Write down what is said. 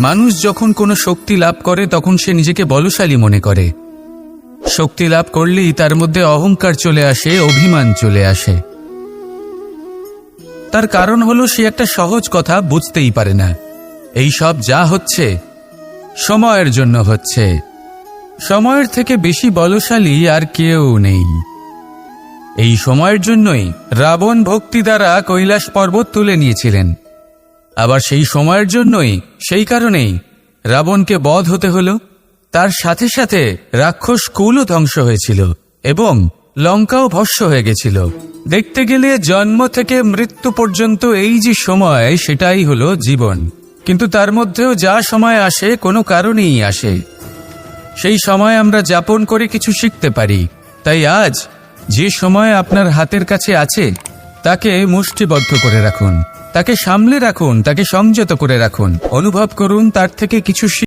মানুষ যখন কোনো শক্তি লাভ করে তখন সে নিজেকে বলশালী মনে করে। শক্তি লাভ করলেই তার মধ্যে অহংকার চলে আসে, অভিমান চলে আসে। তার কারণ হলো সে একটা সহজ কথা বুঝতেই পারে না। এই সব যা হচ্ছে সময়ের জন্য হচ্ছে। সময়ের থেকে বেশি বলশালী আর কেউ নেই। এই সময়ের জন্যই রাবণ ভক্তি দ্বারা কৈলাস পর্বত তুলে নিয়েছিলেন। আবার সেই সময়ের জন্যই, সেই কারণেই রাবণকে বধ হতে হলো। তার সাথে সাথে রাক্ষস কুলও ধ্বংস হয়েছিল এবং লঙ্কাও ভস্ম হয়ে গেছিল। দেখতে গেলে জন্ম থেকে মৃত্যু পর্যন্ত এই যে সময়, সেটাই হলো জীবন। কিন্তু তার মধ্যেও যা সময় আসে কোনো কারণেই আসে। সেই সময় আমরা যাপন করে কিছু শিখতে পারি। তাই আজ যে সময় আপনার হাতের কাছে আছে তাকে মুষ্টিবদ্ধ করে রাখুন, তাকে সামলে রাখুন, তাকে সংযত করে রাখুন। অনুভব করুন তার থেকে কিছু